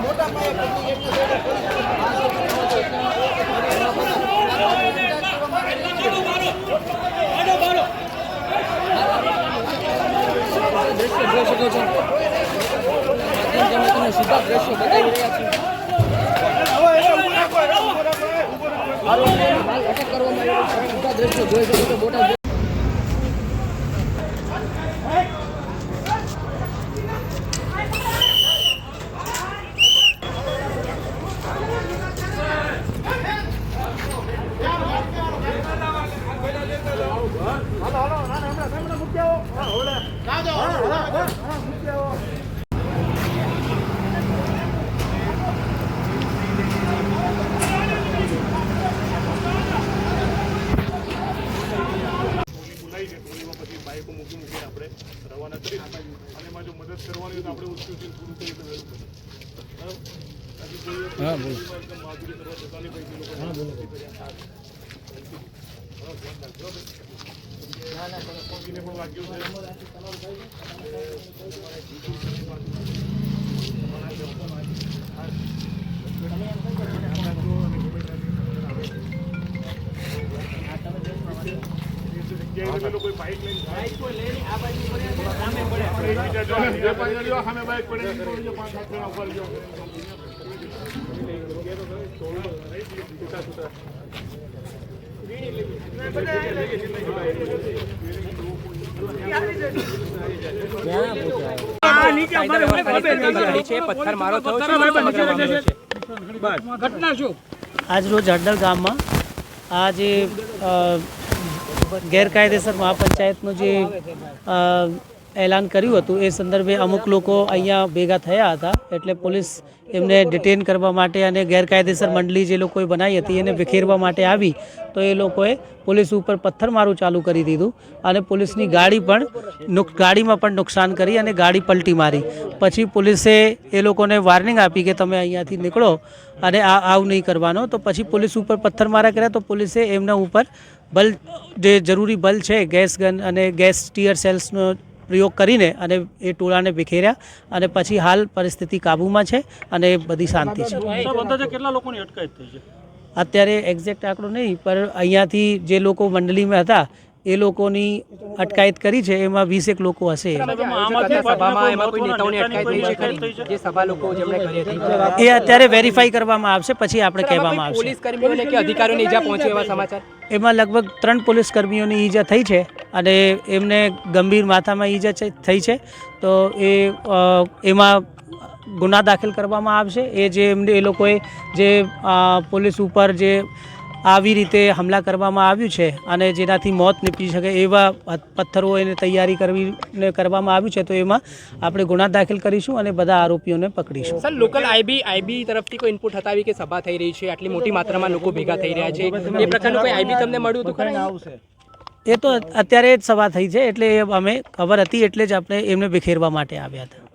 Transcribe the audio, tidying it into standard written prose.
મોટા પાયે સીધા દ્રશ્યો બતાવી રહ્યા છીએ. અટક કરવામાં આવ્યો છે. સીધા દ્રશ્યો જોઈ શકો છો. બોટાદ બાઈકો મૂકી આપણે રવાના કરી અને એમાં જો મદદ કરવાની તો આપણે ઉત્સુક પૂરું કરી માધુરી કરવા જતાની પૈકી લોકો પણ વાગ્યું છે. કોઈ બાઇક લઈને સામે બાઇક પડે 5-7 જણા ઉપર ગયો આજરોજ હડલ ગામમાં આ જે ગેરકાયદેસર મહાપંચાયતનું જે એલાન કર્યું હતું એ સંદર્ભે અમુક લોકો અહીંયા ભેગા થયા હતા. એટલે પોલીસ એમને ડિટેન કરવા માટે અને ગેરકાયદેસર મંડળી જે લોકોએ બનાવી હતી એને વિખેરવા માટે આવી તો એ લોકોએ પોલીસ ઉપર પથ્થરમારું ચાલુ કરી દીધું અને પોલીસની ગાડીમાં પણ નુકસાન કરી અને ગાડી પલટી મારી. પછી પોલીસે એ લોકોને વોર્નિંગ આપી કે તમે અહીંયાથી નીકળો અને આવું નહીં કરવાનો. તો પછી પોલીસ ઉપર પથ્થરમારા કર્યા તો પોલીસે એમના ઉપર બલ જે જરૂરી બલ છે ગેસ ગન અને ગેસ ટીયર સેલ્સનો પ્રયોગ કરીને અને એ ટોળાને વિખેર્યા અને પછી હાલ પરિસ્થિતિ કાબૂમાં છે અને બધી શાંતિ છે. કેટલા લોકોની અટકાયત થઈ છે અત્યારે એક્ઝેક્ટ આંકડો નહીં પણ અહીંયાથી જે લોકો મંડળીમાં હતા એ લોકોની અટકાયત કરી છે. એમાં 20 લોકો હશે. એ અત્યારે વેરીફાઈ કરવામાં આવશે પછી આપણે કહેવામાં આવશે. એમાં લગભગ 3 પોલીસ કર્મીઓની ઈજા થઈ છે અને એમને ગંભીર માથામાં ઈજા થઈ છે. તો એમાં ગુના દાખલ કરવામાં આવશે. એ લોકોએ જે પોલીસ ઉપર જે આવી રીતે હમલા કરવામાં આવ્યું છે અને જેનાથી મોત નીપજી શકે એવા પથ્થરો એને તૈયારી કરવામાં આવ્યું છે તો એમાં આપણે ગુના દાખલ કરીશું અને બધા આરોપીઓને પકડીશું. સર, લોકલ આઈબી તરફથી કોઈ ઇનપુટ હતા કે સભા થઈ રહી છે, આટલી મોટી માત્રામાં લોકો ભેગા થઈ રહ્યા છે, એ પ્રકારનું કોઈ આઈબી તમને મળ્યું હતું ખરું? એ તો અત્યારે જ સભા થઈ છે એટલે અમે ખબર હતી એટલે જ આપણે એમને વિખેરવા માટે આવ્યા હતા.